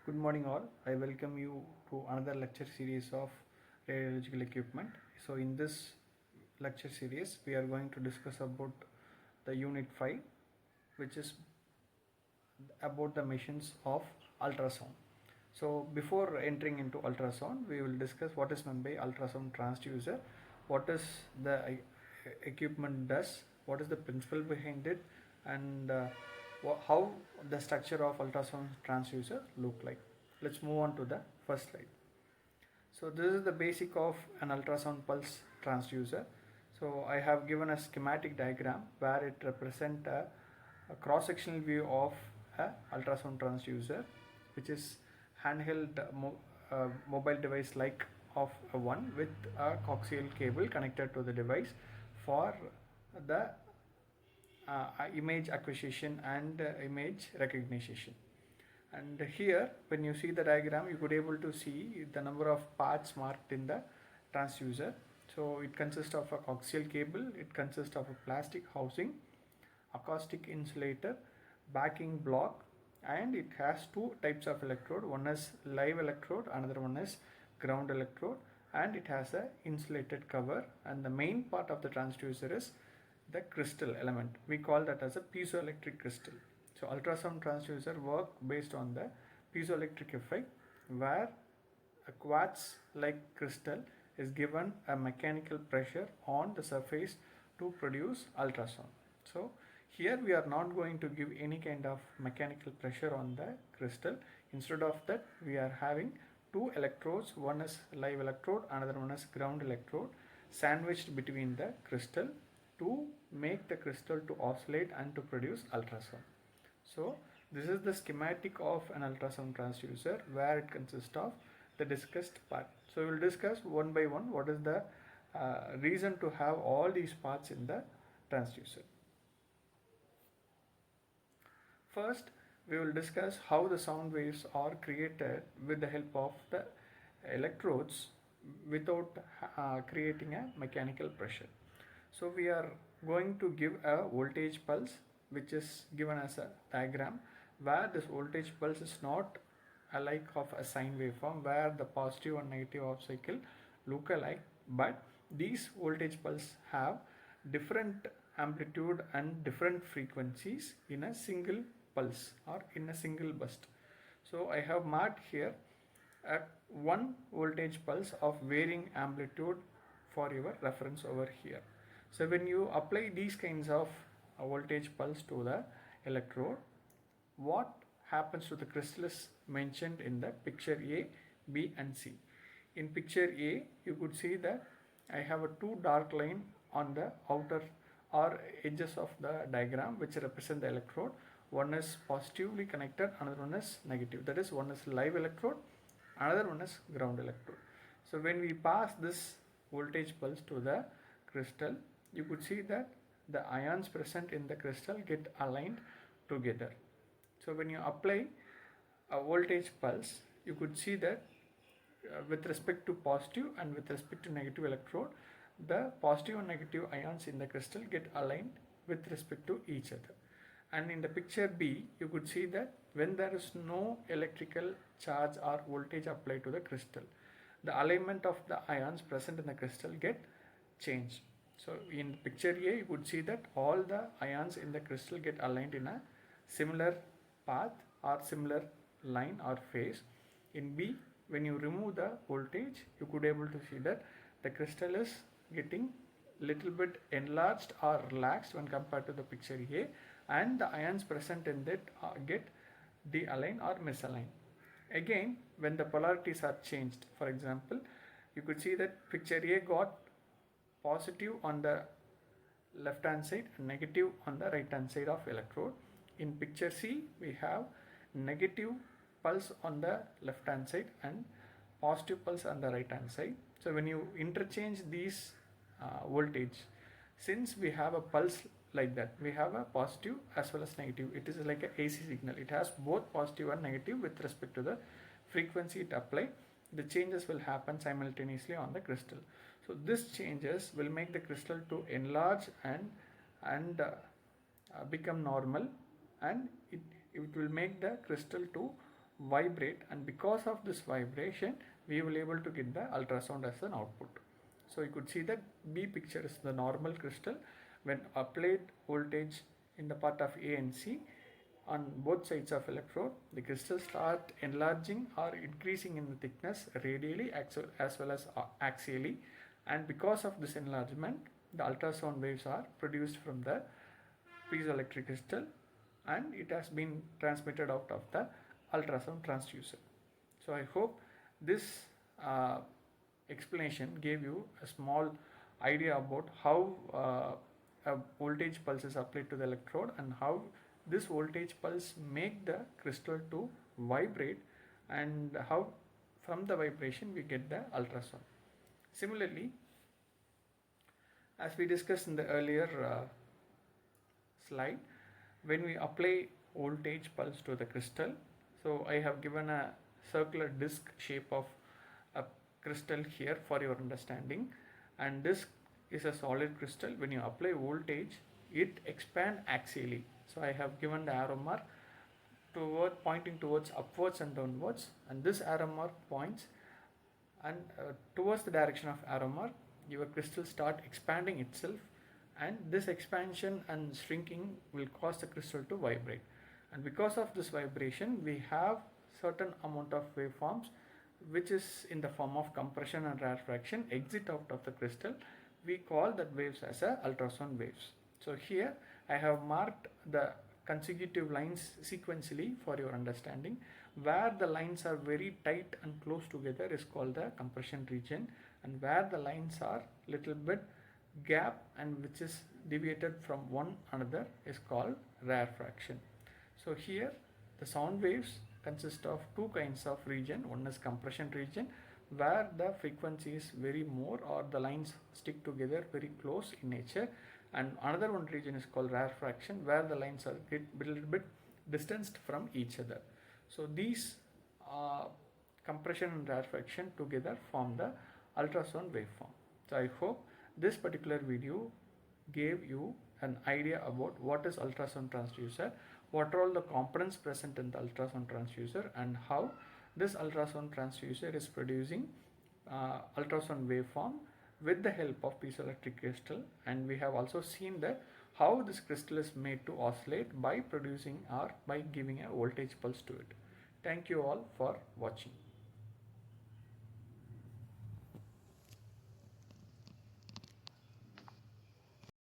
Good morning all. I welcome you to another lecture series of radiological equipment. So in this lecture series we are going to discuss about the unit 5, which is about the machines of ultrasound. So before entering into ultrasound, we will discuss what is meant by ultrasound transducer, what is the equipment does, what is the principle behind it, and how the structure of ultrasound transducer look like. Let's move on to the first slide. So this is the basic of an ultrasound pulse transducer. So I have given a schematic diagram where it represents a cross-sectional view of a ultrasound transducer, which is handheld mobile device like of a one with a coaxial cable connected to the device for the image acquisition and image recognition. And here when you see the diagram, you could able to see the number of parts marked in the transducer. So it consists of a coaxial cable, it consists of a plastic housing, acoustic insulator, backing block, and it has two types of electrode. One is live electrode, another one is ground electrode, and it has a insulated cover. And the main part of the transducer is the crystal element. We call that as a piezoelectric crystal. So ultrasound transducer work based on the piezoelectric effect, where a quartz like crystal is given a mechanical pressure on the surface to produce ultrasound. So here we are not going to give any kind of mechanical pressure on the crystal. Instead of that, we are having two electrodes, one is live electrode, another one is ground electrode, sandwiched between the crystal to make the crystal to oscillate and to produce ultrasound. So this is the schematic of an ultrasound transducer, where it consists of the discussed part. So we will discuss one by one what is the reason to have all these parts in the transducer. First, we will discuss how the sound waves are created with the help of the electrodes without creating a mechanical pressure. So we are going to give a voltage pulse, which is given as a diagram, where this voltage pulse is not alike of a sine waveform where the positive and negative half cycle look alike, but these voltage pulse have different amplitude and different frequencies in a single pulse or in a single burst. So I have marked here a one voltage pulse of varying amplitude for your reference over here. So when you apply these kinds of voltage pulse to the electrode, what happens to the crystal is mentioned in the picture A, B and C. In picture A, you could see that I have a two dark line on the outer or edges of the diagram which represent the electrode. One is positively connected, another one is negative. That is, one is live electrode, another one is ground electrode. So when we pass this voltage pulse to the crystal, you could see that the ions present in the crystal get aligned together. So when you apply a voltage pulse, you could see that with respect to positive and with respect to negative electrode, the positive and negative ions in the crystal get aligned with respect to each other. And in the picture B, you could see that when there is no electrical charge or voltage applied to the crystal, the alignment of the ions present in the crystal get changed. So in picture A, you could see that all the ions in the crystal get aligned in a similar path or similar line or phase. In B, when you remove the voltage, you could able to see that the crystal is getting little bit enlarged or relaxed when compared to the picture A, and the ions present in that get de-aligned or misaligned. Again, when the polarities are changed, for example, you could see that picture A got positive on the left hand side and negative on the right hand side of electrode. In picture C, we have negative pulse on the left hand side and positive pulse on the right hand side. So when you interchange these voltage, since we have a pulse like that, we have a positive as well as negative. It is like a AC signal. It has both positive and negative with respect to the frequency it applies. The changes will happen simultaneously on the crystal. So this changes will make the crystal to enlarge and become normal, and it will make the crystal to vibrate, and because of this vibration we will able to get the ultrasound as an output. So you could see that B picture is the normal crystal. When applied voltage in the part of A and C on both sides of electrode, the crystals start enlarging or increasing in the thickness radially as well as axially, and because of this enlargement the ultrasound waves are produced from the piezoelectric crystal and it has been transmitted out of the ultrasound transducer. So I hope this explanation gave you a small idea about how a voltage pulse is applied to the electrode and how this voltage pulse make the crystal to vibrate, and how from the vibration we get the ultrasound. Similarly, as we discussed in the earlier slide, when we apply voltage pulse to the crystal, so I have given a circular disc shape of a crystal here for your understanding, and this is a solid crystal. When you apply voltage, it expands axially. So I have given the arrow mark pointing towards upwards and downwards, and this arrow mark points and towards the direction of arrow mark your crystal start expanding itself, and this expansion and shrinking will cause the crystal to vibrate, and because of this vibration we have certain amount of waveforms which is in the form of compression and rarefaction exit out of the crystal. We call that waves as a ultrasound waves. So here I have marked the consecutive lines sequentially for your understanding. Where the lines are very tight and close together is called the compression region, and where the lines are little bit gap and which is deviated from one another is called rarefaction. So here the sound waves consist of two kinds of region. One is compression region where the frequency is very more or the lines stick together very close in nature, and another one region is called rarefaction where the lines are a little bit distanced from each other. So these compression and rarefaction together form the ultrasound waveform. So I hope this particular video gave you an idea about what is ultrasound transducer, what are all the components present in the ultrasound transducer, and how this ultrasound transducer is producing ultrasound waveform with the help of piezoelectric crystal. And we have also seen that how this crystal is made to oscillate by producing or by giving a voltage pulse to it. Thank you all for watching.